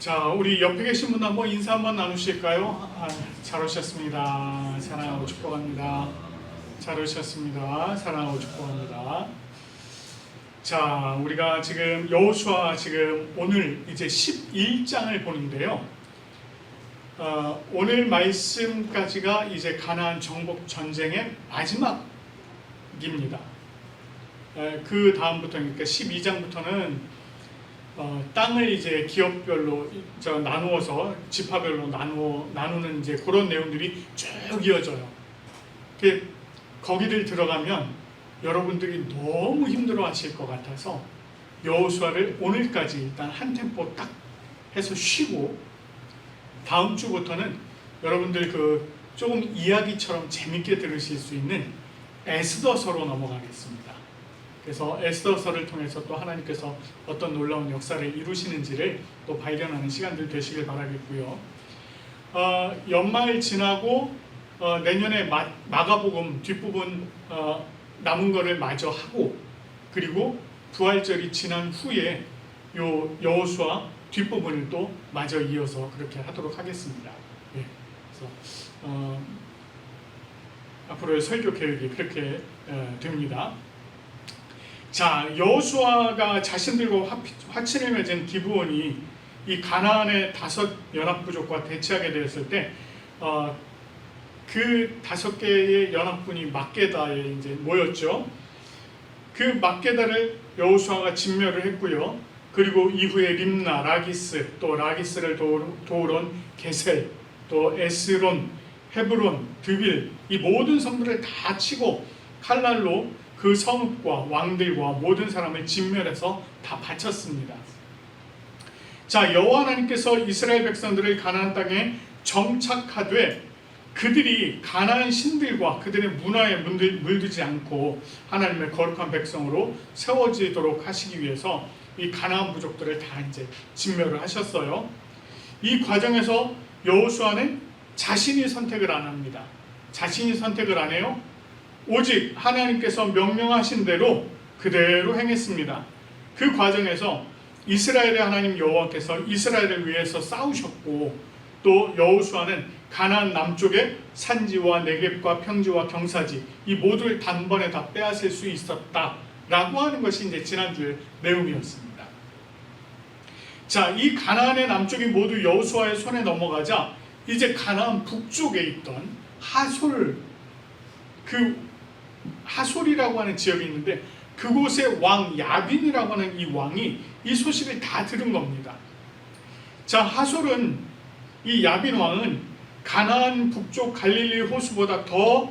자, 우리 옆에 계신 분 한번 인사 한번 나누실까요? 잘 오셨습니다. 사랑하고 축복합니다. 잘 오셨습니다. 사랑하고 축복합니다. 자, 우리가 지금 여호수아 지금 오늘 이제 11장을 보는데요. 오늘 말씀까지가 이제 가나안 정복 전쟁의 마지막입니다. 그 다음부터 그러니까 12장부터는 땅을 이제 기업별로 나누어서 지파별로 나누는 이제 그런 내용들이 쭉 이어져요. 거기를 들어가면 여러분들이 너무 힘들어하실 것 같아서 여호수아를 오늘까지 일단 한 템포 딱 해서 쉬고 다음 주부터는 여러분들 조금 이야기처럼 재밌게 들으실 수 있는 에스더서로 넘어가겠습니다. 그래서 에스더서를 통해서 또 하나님께서 어떤 놀라운 역사를 이루시는지를 또 발견하는 시간들 되시길 바라겠고요. 연말 지나고 내년에 마가복음 뒷부분 남은 거를 마저 하고, 그리고 부활절이 지난 후에 요 여호수아 뒷부분을 또 마저 이어서 그렇게 하도록 하겠습니다. 예, 그래서 앞으로의 설교 계획이 그렇게 됩니다. 자, 여호수아가 자신들과 화친을 맺은 기브온이 이 가나안의 5 연합부족과 대치하게 되었을 때, 그 5개의 연합군이 막게다에 이제 모였죠. 그 막게다를 여호수아가 진멸을 했고요. 그리고 이후에 림나, 라기스, 또 라기스를 도우러 온 게셀, 또 에스론, 헤브론, 드빌, 이 모든 성들을 다 치고 칼날로 그 성읍과 왕들과 모든 사람을 진멸해서 다 바쳤습니다. 자, 여호와 하나님께서 이스라엘 백성들을 가나안 땅에 정착하되 그들이 가나안 신들과 그들의 문화에 물들지 않고 하나님의 거룩한 백성으로 세워지도록 하시기 위해서 이 가나안 부족들을 다 이제 진멸을 하셨어요. 이 과정에서 여호수아는 자신이 선택을 안 합니다. 자신이 선택을 안 해요. 오직 하나님께서 명령하신 대로 그대로 행했습니다. 그 과정에서 이스라엘의 하나님 여호와께서 이스라엘을 위해서 싸우셨고, 또 여호수아는 가나안 남쪽의 산지와 네겝과 평지와 경사지 이 모두를 단번에 다 빼앗을 수 있었다라고 하는 것이 이제 지난주의 내용이었습니다. 자, 이 가나안의 남쪽이 모두 여호수아의 손에 넘어가자 이제 가나안 북쪽에 있던 하솔이라고 하는 지역이 있는데, 그곳의 왕 야빈이라고 하는 이 왕이 이 소식을 다 들은 겁니다. 자, 하솔은, 이 야빈 왕은 가나안 북쪽 갈릴리 호수보다 더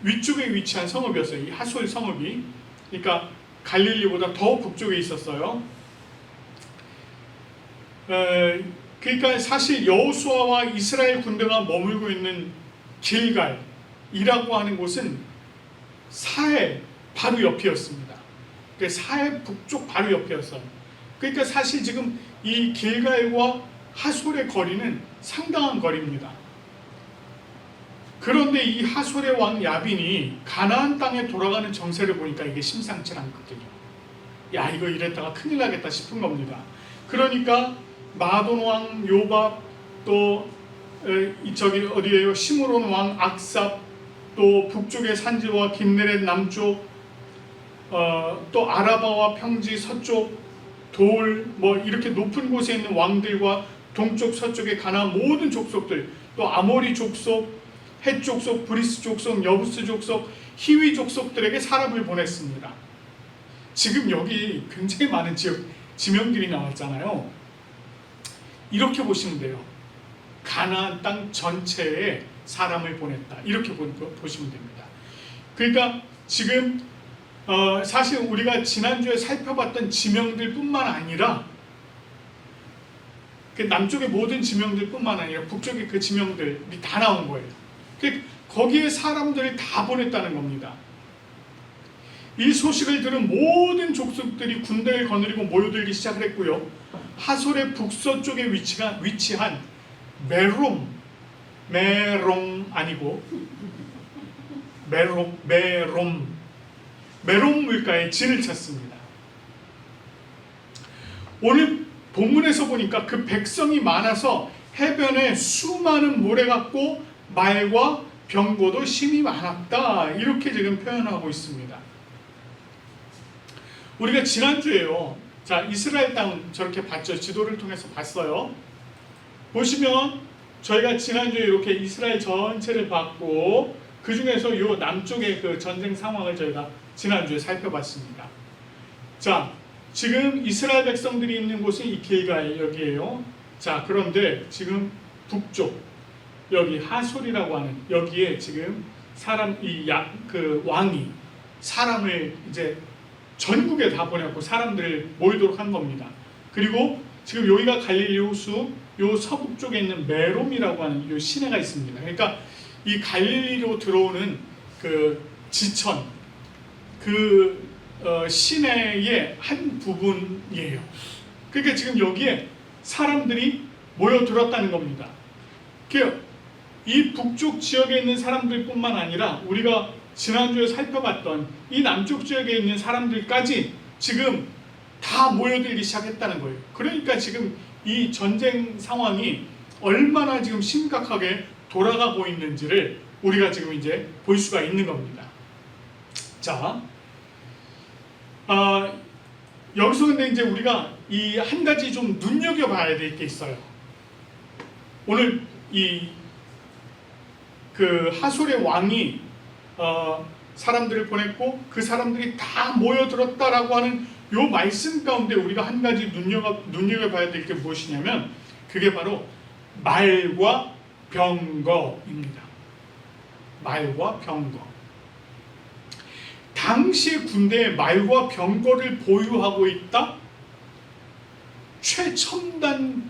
위쪽에 위치한 성읍이었어요. 이 하솔 성읍이, 그러니까 갈릴리보다 더 북쪽에 있었어요. 그러니까 사실 여호수아와 이스라엘 군대가 머물고 있는 길갈이라고 하는 곳은 사해 바로 옆이었습니다. 사해 북쪽 바로 옆이었어요. 그러니까 사실 지금 이 길갈과 하솔의 거리는 상당한 거리입니다. 그런데 이 하솔의 왕 야빈이 가나안 땅에 돌아가는 정세를 보니까 이게 심상치 않거든요. 야, 이거 이랬다가 큰일 나겠다 싶은 겁니다. 그러니까 마돈 왕 요밥, 또 어디에요? 시므론 왕 악삽, 또 북쪽의 산지와 긴네렛 남쪽, 또 아라바와 평지 서쪽, 돌, 이렇게 높은 곳에 있는 왕들과 동쪽 서쪽의 가나안 모든 족속들, 또 아모리 족속, 헷 족속, 브리스 족속, 여부스 족속, 히위 족속들에게 사람을 보냈습니다. 지금 여기 굉장히 많은 지명들이 나왔잖아요. 이렇게 보시면 돼요. 가나안 땅 전체에 사람을 보냈다, 이렇게 보시면 됩니다. 그러니까 지금 사실 우리가 지난주에 살펴봤던 지명들 뿐만 아니라 그 남쪽의 모든 지명들 뿐만 아니라 북쪽의 그 지명들이 다 나온 거예요. 거기에 사람들을 다 보냈다는 겁니다. 이 소식을 들은 모든 족속들이 군대를 거느리고 모여들기 시작을 했고요. 하솔의 북서쪽에 위치한 메롬 아니고 메롬 물가에 진을 쳤습니다. 오늘 본문에서 보니까 그 백성이 많아서 해변에 수많은 모래 같고 말과 병거도 심이 많았다. 이렇게 지금 표현하고 있습니다. 우리가 지난주에요. 자, 이스라엘 땅 저렇게 봤죠. 지도를 통해서 봤어요. 보시면 저희가 지난주에 이렇게 이스라엘 전체를 봤고 그 중에서 요 남쪽의 그 전쟁 상황을 저희가 지난주에 살펴봤습니다. 자, 지금 이스라엘 백성들이 있는 곳은 이 길갈 여기에요. 자, 그런데 지금 북쪽 여기 하솔이라고 하는 여기에 지금 사람 그 왕이 사람을 이제 전국에 다 보내고 사람들을 모이도록 한 겁니다. 그리고 지금 여기가 갈릴리 호수 요 서북쪽에 있는 메롬이라고 하는 요 시내가 있습니다. 그러니까 이 갈릴리로 들어오는 그 지천 그 시내의 한 부분이에요. 그러니까 지금 여기에 사람들이 모여들었다는 겁니다. 이 북쪽 지역에 있는 사람들뿐만 아니라 우리가 지난주에 살펴봤던 이 남쪽 지역에 있는 사람들까지 지금 다 모여들기 시작했다는 거예요. 그러니까 지금 이 전쟁 상황이 얼마나 지금 심각하게 돌아가고 있는지를 우리가 지금 이제 볼 수가 있는 겁니다. 자, 여기서 근데 이제 우리가 이 한 가지 좀 눈여겨봐야 될 게 있어요. 오늘 그 하솔의 왕이 사람들을 보냈고 그 사람들이 다 모여들었다라고 하는 요 말씀 가운데 우리가 한 가지 눈여겨봐야 될 게 무엇이냐면 그게 바로 말과 병거입니다. 말과 병거. 당시 군대에 말과 병거를 보유하고 있다? 최첨단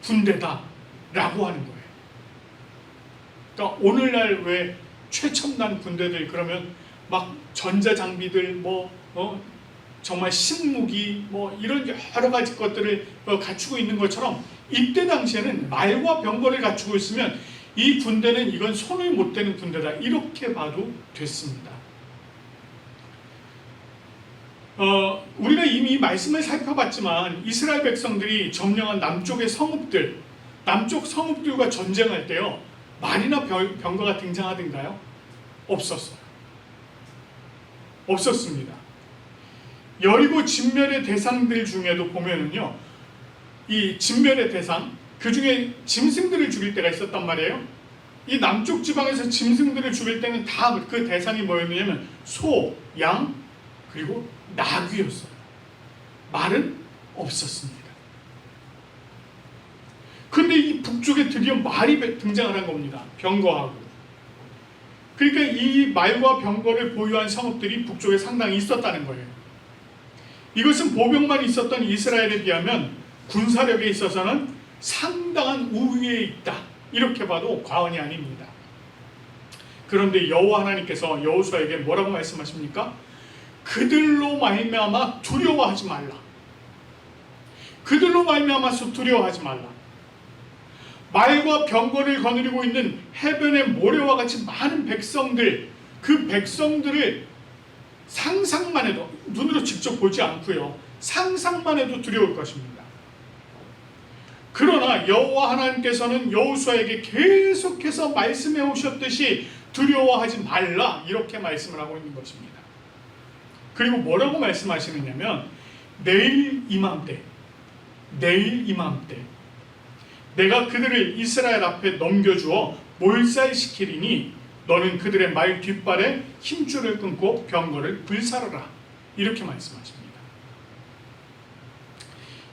군대다 라고 하는 거예요. 그러니까 오늘날 왜 최첨단 군대들 그러면 막 전자장비들 정말 신무기 이런 여러 가지 것들을 갖추고 있는 것처럼 이때 당시에는 말과 병거를 갖추고 있으면 이 군대는 이건 손을 못 대는 군대다 이렇게 봐도 됐습니다. 우리가 이미 말씀을 살펴봤지만 이스라엘 백성들이 점령한 남쪽의 성읍들, 남쪽 성읍들과 전쟁할 때요 말이나 병거가 등장하던가요? 없었어요. 없었습니다. 여리고 진멸의 대상들 중에도 보면은요, 이 진멸의 대상, 그 중에 짐승들을 죽일 때가 있었단 말이에요. 이 남쪽 지방에서 짐승들을 죽일 때는 다 그 대상이 뭐였냐면 소, 양, 그리고 나귀였어요. 말은 없었습니다. 근데 이 북쪽에 드디어 말이 등장을 한 겁니다. 병거하고. 그러니까 이 말과 병거를 보유한 성읍들이 북쪽에 상당히 있었다는 거예요. 이것은 보병만 있었던 이스라엘에 비하면 군사력에 있어서는 상당한 우위에 있다. 이렇게 봐도 과언이 아닙니다. 그런데 여호와 하나님께서 여호수아에게 뭐라고 말씀하십니까? 그들로 말미암아 두려워하지 말라. 그들로 말미암아서 두려워하지 말라. 말과 병거를 거느리고 있는 해변의 모래와 같이 많은 백성들, 그 백성들을 상상만 해도, 눈으로 직접 보지 않고요, 상상만 해도 두려울 것입니다. 그러나 여호와 하나님께서는 여호수아에게 계속해서 말씀해 오셨듯이 두려워하지 말라 이렇게 말씀을 하고 있는 것입니다. 그리고 뭐라고 말씀하시느냐면 내일 이맘때 내가 그들을 이스라엘 앞에 넘겨주어 몰살시키리니 너는 그들의 말 뒷발에 힘줄을 끊고 병거를 불사르라 이렇게 말씀하십니다.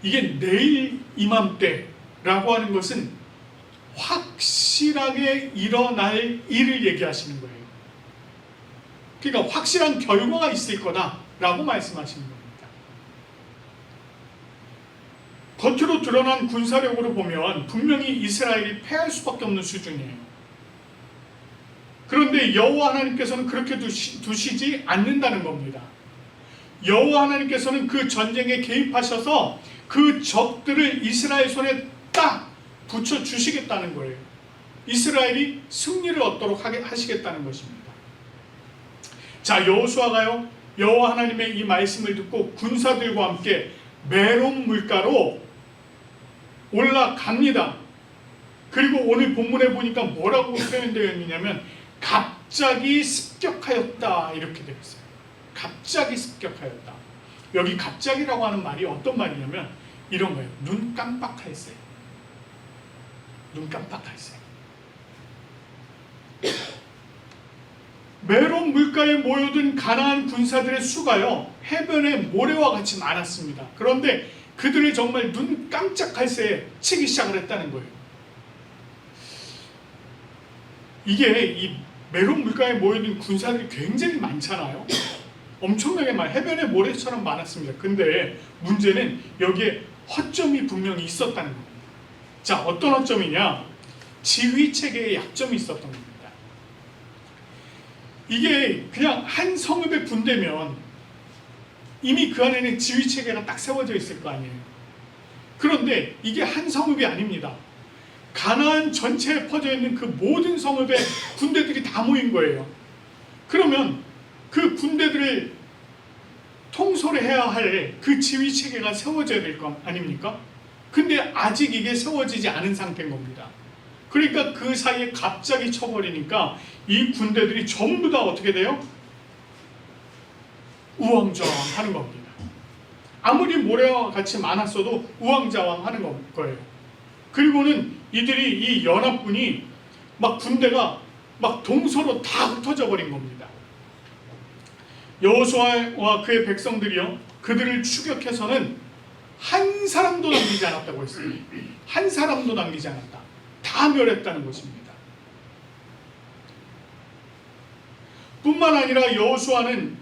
이게 내일 이맘때라고 하는 것은 확실하게 일어날 일을 얘기하시는 거예요. 그러니까 확실한 결과가 있을 거다라고 말씀하시는 겁니다. 겉으로 드러난 군사력으로 보면 분명히 이스라엘이 패할 수밖에 없는 수준이에요. 그런데 여호와 하나님께서는 그렇게 두시지 않는다는 겁니다. 여호와 하나님께서는 그 전쟁에 개입하셔서 그 적들을 이스라엘 손에 딱 붙여주시겠다는 거예요. 이스라엘이 승리를 얻도록 하시겠다는 것입니다. 자, 여호수아가요 여호와 하나님의 이 말씀을 듣고 군사들과 함께 메론 물가로 올라갑니다. 그리고 오늘 본문에 보니까 뭐라고 표현되어 있느냐면 갑자기 습격하였다 이렇게 되어 있어요. 갑자기 습격하였다. 여기 갑자기라고 하는 말이 어떤 말이냐면 이런 거예요. 눈 깜빡할 새. 눈 깜빡할 새. 메론 물가에 모여든 가나안 군사들의 수가요 해변의 모래와 같이 많았습니다. 그런데 그들을 정말 눈 깜짝할 새에 치기 시작을 했다는 거예요. 이게 이 메론 물가에 모여든 군사들이 굉장히 많잖아요. 엄청나게 해변의 모래처럼 많았습니다. 근데 문제는 여기에 허점이 분명히 있었다는 겁니다. 자, 어떤 허점이냐? 지휘 체계에 약점이 있었던 겁니다. 이게 그냥 한 성읍의 군대면 이미 그 안에는 지휘 체계가 딱 세워져 있을 거 아니에요. 그런데 이게 한 성읍이 아닙니다. 가나안 전체에 퍼져 있는 그 모든 성읍에 군대들이 다 모인 거예요. 그러면 그 군대들을 통솔해야 할 그 지휘 체계가 세워져야 될 거 아닙니까? 근데 아직 이게 세워지지 않은 상태인 겁니다. 그러니까 그 사이에 갑자기 쳐버리니까 이 군대들이 전부 다 어떻게 돼요? 우왕좌왕하는 겁니다. 아무리 모래와 같이 많았어도 우왕좌왕하는 거예요. 그리고는 이들이 이 연합군이 막 군대가 막 동서로 다 흩어져 버린 겁니다. 여호수아와 그의 백성들이요 그들을 추격해서는 한 사람도 남기지 않았다고 했어요. 한 사람도 남기지 않았다. 다 멸했다는 것입니다. 뿐만 아니라 여호수아는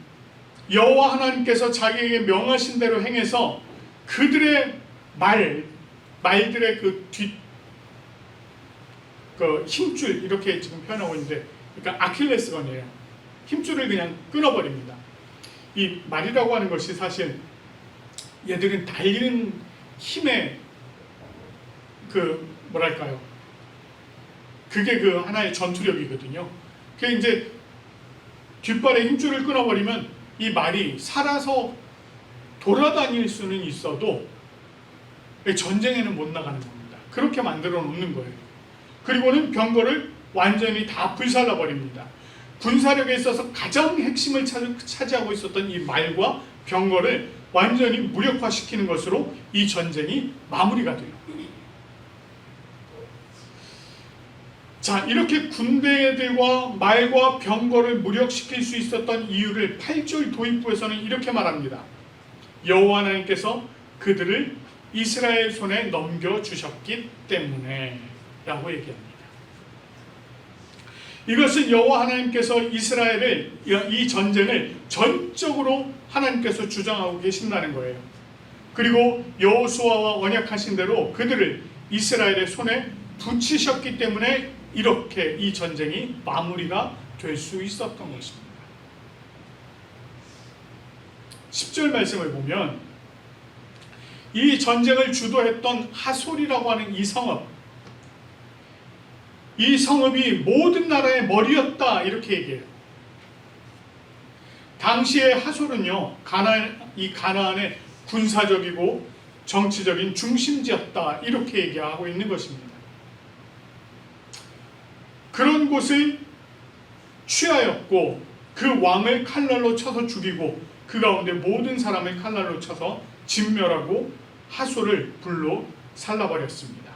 여호와 하나님께서 자기에게 명하신 대로 행해서 그들의 말들의 그 힘줄 이렇게 지금 표현하고 있는데, 그러니까 아킬레스건이에요. 힘줄을 그냥 끊어버립니다. 이 말이라고 하는 것이 사실 얘들은 달리는 힘의 뭐랄까요? 그게 그 하나의 전투력이거든요. 그게 이제 뒷발에 힘줄을 끊어버리면 이 말이 살아서 돌아다닐 수는 있어도 전쟁에는 못 나가는 겁니다. 그렇게 만들어 놓는 거예요. 그리고는 병거를 완전히 다 불살라 버립니다. 군사력에 있어서 가장 핵심을 차지하고 있었던 이 말과 병거를 완전히 무력화시키는 것으로 이 전쟁이 마무리가 돼요. 자, 이렇게 군대들과 말과 병거를 무력시킬 수 있었던 이유를 8절 도입부에서는 이렇게 말합니다. 여호와 하나님께서 그들을 이스라엘 손에 넘겨주셨기 때문에 라고 얘기합니다. 이것은 여호와 하나님께서 이 전쟁을 전적으로 하나님께서 주장하고 계신다는 거예요. 그리고 여호수아와 언약하신 대로 그들을 이스라엘의 손에 붙이셨기 때문에 이렇게 이 전쟁이 마무리가 될 수 있었던 것입니다. 10절 말씀을 보면 이 전쟁을 주도했던 하솔이라고 하는 이 성읍이 모든 나라의 머리였다 이렇게 얘기해요. 당시에 하솔은요 가나안의 군사적이고 정치적인 중심지였다 이렇게 얘기하고 있는 것입니다. 그런 곳을 취하였고 그 왕을 칼날로 쳐서 죽이고 그 가운데 모든 사람을 칼날로 쳐서 진멸하고 하솔을 불로 살라버렸습니다.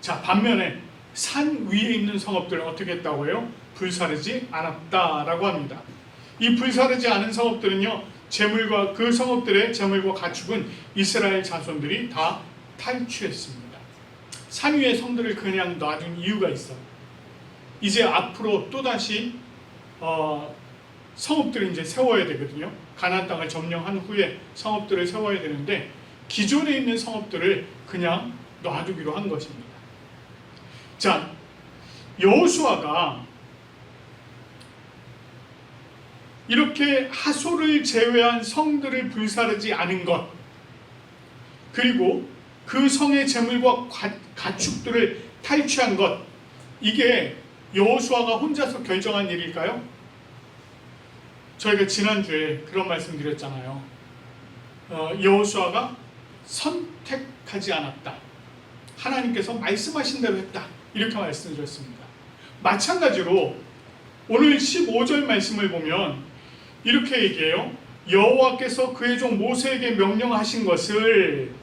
자, 반면에 산 위에 있는 성읍들은 어떻게 했다고 해요? 불사르지 않았다라고 합니다. 이 불사르지 않은 성읍들은요 그 성읍들의 재물과 가축은 이스라엘 자손들이 다 탈취했습니다. 산 위의 성들을 그냥 놔둔 이유가 있어요. 이제 앞으로 또다시 성읍들을 이제 세워야 되거든요. 가나안 땅을 점령한 후에 성읍들을 세워야 되는데 기존에 있는 성읍들을 그냥 놔두기로 한 것입니다. 자, 여호수아가 이렇게 하솔을 제외한 성들을 불사르지 않은 것, 그리고 그 성의 재물과 가축들을 탈취한 것, 이게 여호수아가 혼자서 결정한 일일까요? 저희가 지난주에 그런 말씀 드렸잖아요. 여호수아가 선택하지 않았다. 하나님께서 말씀하신 대로 했다. 이렇게 말씀드렸습니다. 마찬가지로 오늘 15절 말씀을 보면 이렇게 얘기해요. 여호와께서 그의 종 모세에게 명령하신 것을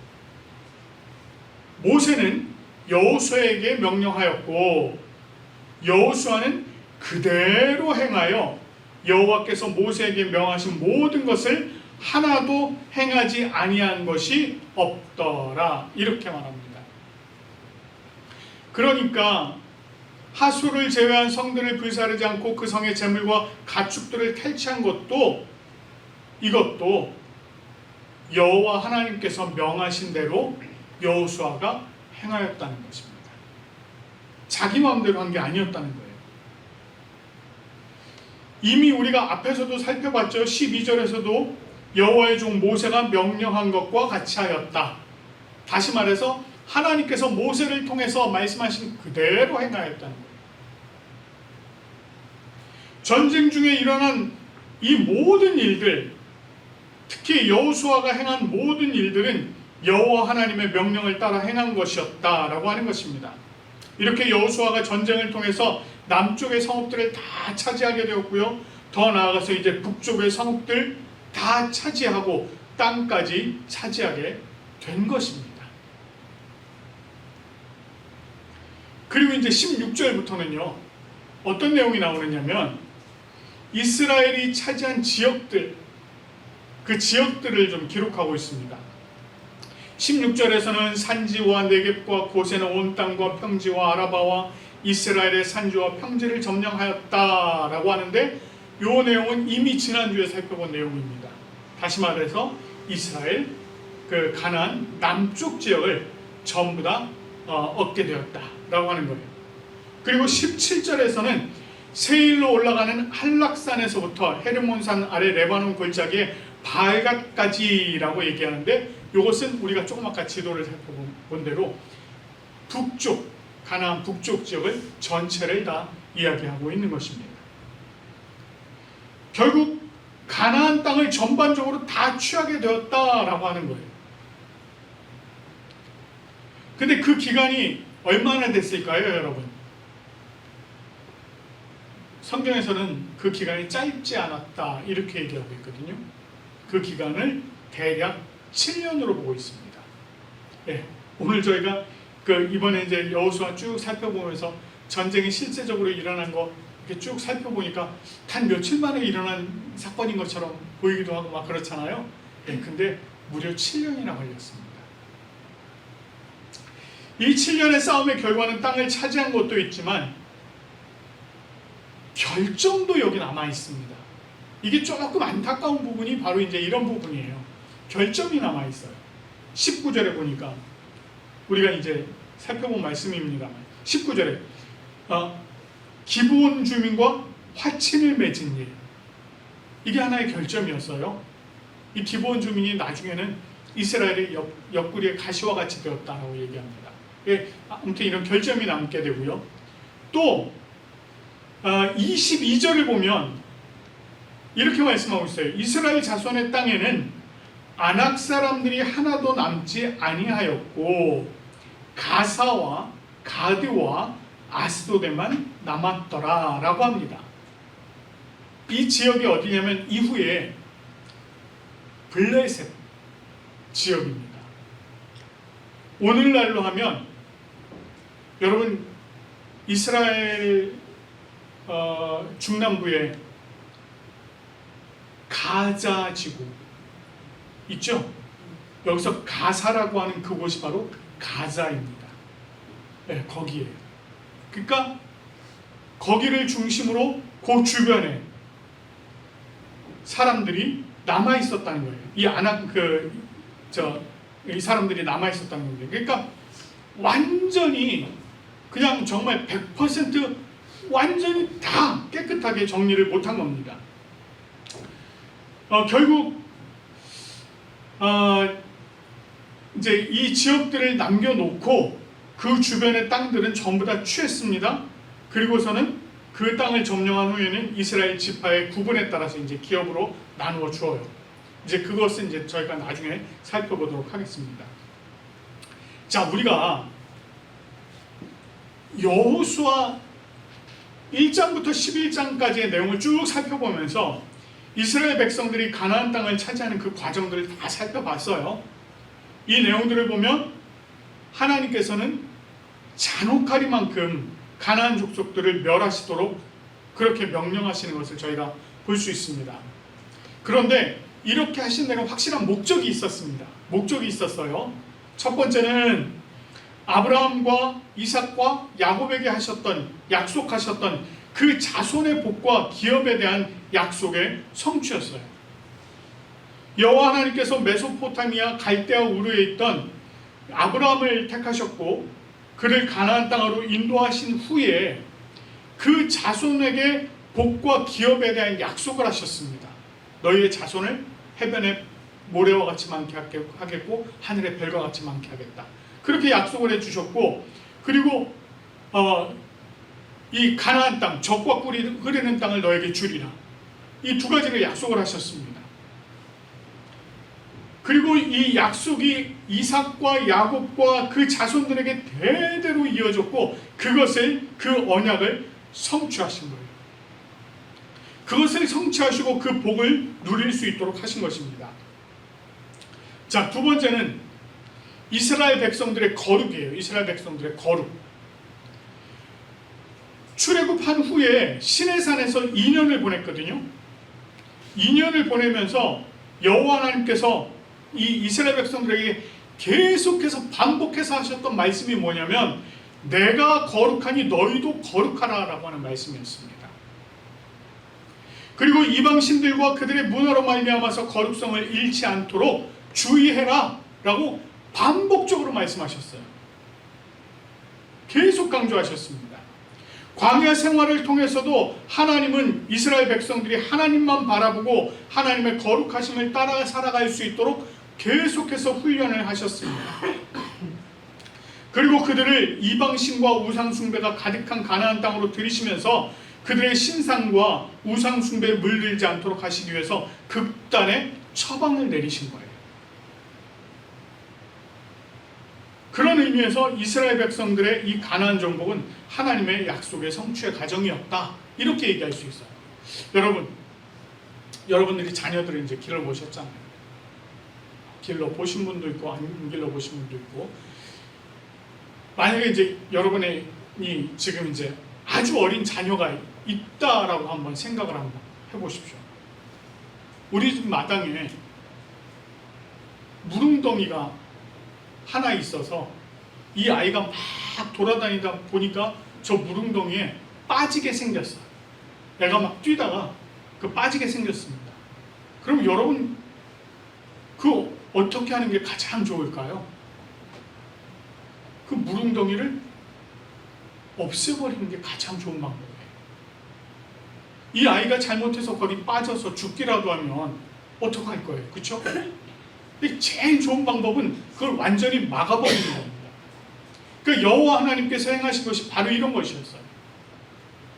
모세는 여호수아에게 명령하였고 여호수아는 그대로 행하여 여호와께서 모세에게 명하신 모든 것을 하나도 행하지 아니한 것이 없더라. 이렇게 말합니다. 그러니까 하수를 제외한 성들을 불사르지 않고 그 성의 재물과 가축들을 탈취한 것도 이것도 여호와 하나님께서 명하신 대로 여호수아가 행하였다는 것입니다. 자기 마음대로 한 게 아니었다는 거예요. 이미 우리가 앞에서도 살펴봤죠. 12절에서도 여호와의 종 모세가 명령한 것과 같이 하였다. 다시 말해서 하나님께서 모세를 통해서 말씀하신 그대로 행하였다는 거예요. 전쟁 중에 일어난 이 모든 일들, 특히 여호수아가 행한 모든 일들은 여호와 하나님의 명령을 따라 행한 것이었다라고 하는 것입니다. 이렇게 여호수아가 전쟁을 통해서 남쪽의 성읍들을 다 차지하게 되었고요. 더 나아가서 이제 북쪽의 성읍들 다 차지하고 땅까지 차지하게 된 것입니다. 그리고 이제 16절부터는요. 어떤 내용이 나오느냐면 이스라엘이 차지한 지역들, 그 지역들을 좀 기록하고 있습니다. 16절에서는 산지와 네겝과 고센의 온 땅과 평지와 아라바와 이스라엘의 산지와 평지를 점령하였다라고 하는데 이 내용은 이미 지난주에 살펴본 내용입니다. 다시 말해서 이스라엘 그 가나안 남쪽 지역을 전부 다 얻게 되었다라고 하는 거예요. 그리고 17절에서는 세일로 올라가는 한락산에서부터 헤르몬산 아래 레바논 골짜기에 바알갓까지라고 얘기하는데 이것은 우리가 조금 아까 지도를 살펴본 대로 북쪽, 가나안 북쪽 지역을 전체를 다 이야기하고 있는 것입니다. 결국 가나안 땅을 전반적으로 다 취하게 되었다라고 하는 거예요. 근데 그 기간이 얼마나 됐을까요, 여러분? 성경에서는 그 기간이 짧지 않았다 이렇게 얘기하고 있거든요. 그 기간을 대략 7년으로 보고 있습니다. 네, 오늘 저희가 이번에 이제 여호수아 쭉 살펴보면서 전쟁이 실제적으로 일어난 거 이렇게 쭉 살펴보니까 단 며칠 만에 일어난 사건인 것처럼 보이기도 하고 막 그렇잖아요. 네, 근데 무려 7년이나 걸렸습니다. 이 7년의 싸움의 결과는 땅을 차지한 것도 있지만 결정도 여기 남아 있습니다. 이게 조금 안타까운 부분이 바로 이제 이런 부분이에요. 결점이 남아 있어요. 19절에 보니까 우리가 이제 살펴본 말씀입니다만 19절에 기브온 주민과 화친을 맺은 일, 이게 하나의 결점이었어요. 이 기브온 주민이 나중에는 이스라엘의 옆구리에 가시와 같이 되었다라고 얘기합니다. 예, 아무튼 이런 결점이 남게 되고요. 또 22절을 보면 이렇게 말씀하고 있어요. 이스라엘 자손의 땅에는 아낙 사람들이 하나도 남지 아니하였고 가사와 가드와 아스도데만 남았더라 라고 합니다. 이 지역이 어디냐면 이후에 블레셋 지역입니다. 오늘날로 하면 여러분 이스라엘 중남부에 가자 지구 있죠? 여기서 가사라고 하는 그곳이 바로 가자입니다. 네, 거기에요. 그러니까 거기를 중심으로 그 주변에 사람들이 남아 있었다는 거예요. 이 사람들이 남아 있었다는 거예요. 그러니까 완전히 그냥 정말 100% 완전히 다 깨끗하게 정리를 못한 겁니다. 결국 이제 이 지역들을 남겨놓고 그 주변의 땅들은 전부 다 취했습니다. 그리고서는 그 땅을 점령한 후에는 이스라엘 지파의 구분에 따라서 이제 기업으로 나누어 주어요. 이제 그것은 이제 저희가 나중에 살펴보도록 하겠습니다. 자, 우리가 여호수아 1장부터 11장까지의 내용을 쭉 살펴보면서 이스라엘 백성들이 가나안 땅을 차지하는 그 과정들을 다 살펴봤어요. 이 내용들을 보면 하나님께서는 잔혹하리만큼 가나안 족속들을 멸하시도록 그렇게 명령하시는 것을 저희가 볼 수 있습니다. 그런데 이렇게 하신 데는 확실한 목적이 있었습니다. 목적이 있었어요. 첫 번째는 아브라함과 이삭과 야곱에게 약속하셨던 그 자손의 복과 기업에 대한 약속의 성취였어요. 여호와 하나님께서 메소포타미아 갈대아 우르에 있던 아브라함을 택하셨고 그를 가나안 땅으로 인도하신 후에 그 자손에게 복과 기업에 대한 약속을 하셨습니다. 너희의 자손을 해변의 모래와 같이 많게 하겠고 하늘의 별과 같이 많게 하겠다. 그렇게 약속을 해주셨고, 그리고 이 가나안 땅, 젖과 꿀이 흐르는 땅을 너에게 주리라. 이 두 가지를 약속을 하셨습니다. 그리고 이 약속이 이삭과 야곱과 그 자손들에게 대대로 이어졌고 그 언약을 성취하신 거예요. 그것을 성취하시고 그 복을 누릴 수 있도록 하신 것입니다. 자, 두 번째는 이스라엘 백성들의 거룩이에요. 이스라엘 백성들의 거룩. 출애굽한 후에 시내산에서 2년을 보냈거든요. 2년을 보내면서 여호와 하나님께서 이 이스라엘 백성들에게 계속해서 반복해서 하셨던 말씀이 뭐냐면 내가 거룩하니 너희도 거룩하라 라고 하는 말씀이었습니다. 그리고 이방신들과 그들의 문화로 말미암아서 거룩성을 잃지 않도록 주의해라 라고 반복적으로 말씀하셨어요. 계속 강조하셨습니다. 광야 생활을 통해서도 하나님은 이스라엘 백성들이 하나님만 바라보고 하나님의 거룩하심을 따라 살아갈 수 있도록 계속해서 훈련을 하셨습니다. 그리고 그들을 이방신과 우상숭배가 가득한 가나안 땅으로 들이시면서 그들의 신상과 우상숭배에 물들지 않도록 하시기 위해서 극단의 처방을 내리신 거예요. 그런 의미에서 이스라엘 백성들의 이 가나안 정복은 하나님의 약속의 성취의 과정이었다. 이렇게 얘기할 수 있어요. 여러분들이 자녀들을 이제 길러보셨잖아요. 길러보신 분도 있고 안 길러보신 분도 있고, 만약에 이제 여러분이 지금 이제 아주 어린 자녀가 있다라고 한번 생각을 한번 해보십시오. 우리 집 마당에 무릉덩이가 하나 있어서 이 아이가 막 돌아다니다 보니까 저 무릉덩이에 빠지게 생겼어요. 내가 막 뛰다가 그 빠지게 생겼습니다. 그럼 여러분 그 어떻게 하는 게 가장 좋을까요? 그 무릉덩이를 없애버리는 게 가장 좋은 방법이에요. 이 아이가 잘못해서 거기 빠져서 죽기라도 하면 어떡할 거예요? 그렇죠? 근데 제일 좋은 방법은 그걸 완전히 막아버리는 겁니다. 그 여호와 하나님께서 행하신 것이 바로 이런 것이었어요.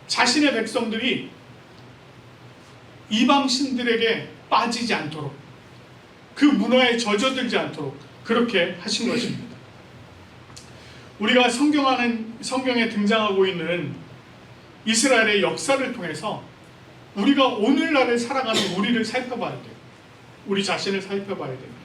자신의 백성들이 이방신들에게 빠지지 않도록, 그 문화에 젖어들지 않도록 그렇게 하신 것입니다. 우리가 성경에 등장하고 있는 이스라엘의 역사를 통해서 우리가 오늘날을 살아가는 우리를 살펴봐야 돼요. 우리 자신을 살펴봐야 됩니다.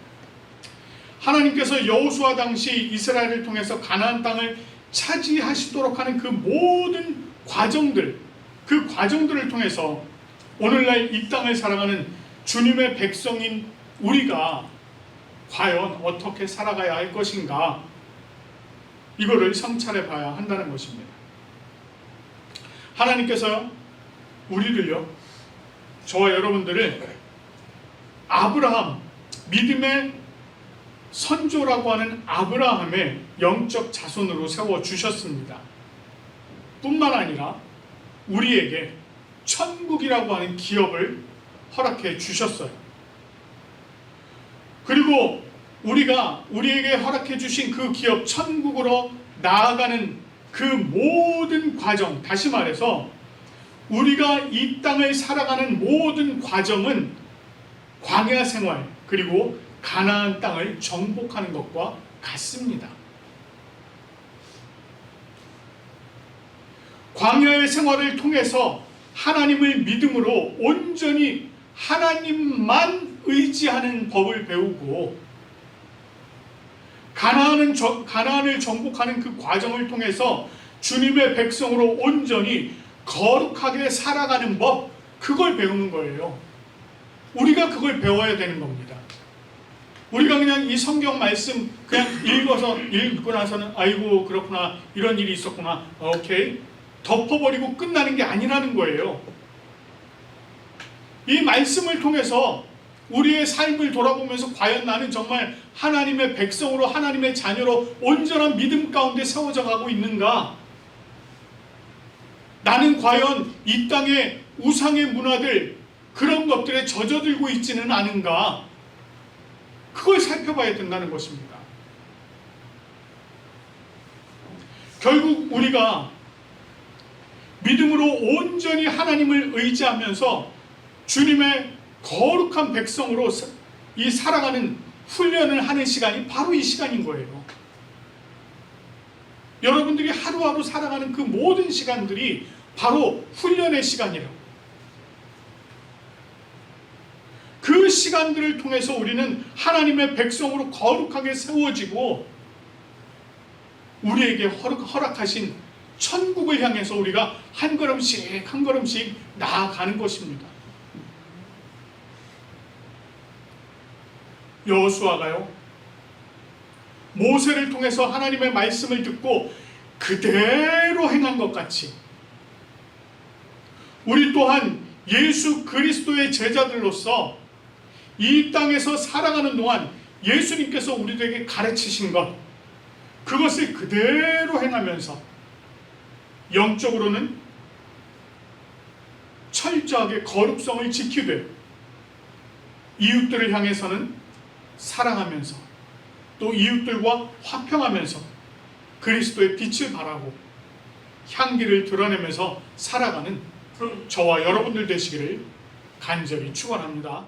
하나님께서 여호수아 당시 이스라엘을 통해서 가나안 땅을 차지하시도록 하는 그 모든 과정들, 그 과정들을 통해서 오늘날 이 땅을 살아가는 주님의 백성인 우리가 과연 어떻게 살아가야 할 것인가, 이거를 성찰해 봐야 한다는 것입니다. 하나님께서 우리를요, 저와 여러분들을 아브라함, 믿음의 선조라고 하는 아브라함의 영적 자손으로 세워주셨습니다. 뿐만 아니라 우리에게 천국이라고 하는 기업을 허락해 주셨어요. 그리고 우리에게 허락해 주신 그 기업, 천국으로 나아가는 그 모든 과정, 다시 말해서 우리가 이 땅을 살아가는 모든 과정은 광야 생활, 그리고 가나안 땅을 정복하는 것과 같습니다. 광야의 생활을 통해서 하나님을 믿음으로 온전히 하나님만 의지하는 법을 배우고 가나안을 정복하는 그 과정을 통해서 주님의 백성으로 온전히 거룩하게 살아가는 법, 그걸 배우는 거예요. 우리가 그걸 배워야 되는 겁니다. 우리가 그냥 이 성경 말씀 그냥 읽고 나서는 아이고 그렇구나, 이런 일이 있었구나, 오케이, 덮어버리고 끝나는 게 아니라는 거예요. 이 말씀을 통해서 우리의 삶을 돌아보면서 과연 나는 정말 하나님의 백성으로, 하나님의 자녀로 온전한 믿음 가운데 세워져 가고 있는가? 나는 과연 이 땅의 우상의 문화들, 그런 것들에 젖어들고 있지는 않은가? 그걸 살펴봐야 된다는 것입니다. 결국 우리가 믿음으로 온전히 하나님을 의지하면서 주님의 거룩한 백성으로 이 살아가는 훈련을 하는 시간이 바로 이 시간인 거예요. 여러분들이 하루하루 살아가는 그 모든 시간들이 바로 훈련의 시간이라고. 그 시간들을 통해서 우리는 하나님의 백성으로 거룩하게 세워지고 우리에게 허락하신 천국을 향해서 우리가 한 걸음씩 한 걸음씩 나아가는 것입니다. 여호수아가요, 모세를 통해서 하나님의 말씀을 듣고 그대로 행한 것 같이 우리 또한 예수 그리스도의 제자들로서 이 땅에서 살아가는 동안 예수님께서 우리들에게 가르치신 것, 그것을 그대로 행하면서 영적으로는 철저하게 거룩성을 지키되 이웃들을 향해서는 사랑하면서 또 이웃들과 화평하면서 그리스도의 빛을 발하고 향기를 드러내면서 살아가는 저와 여러분들 되시기를 간절히 축원합니다.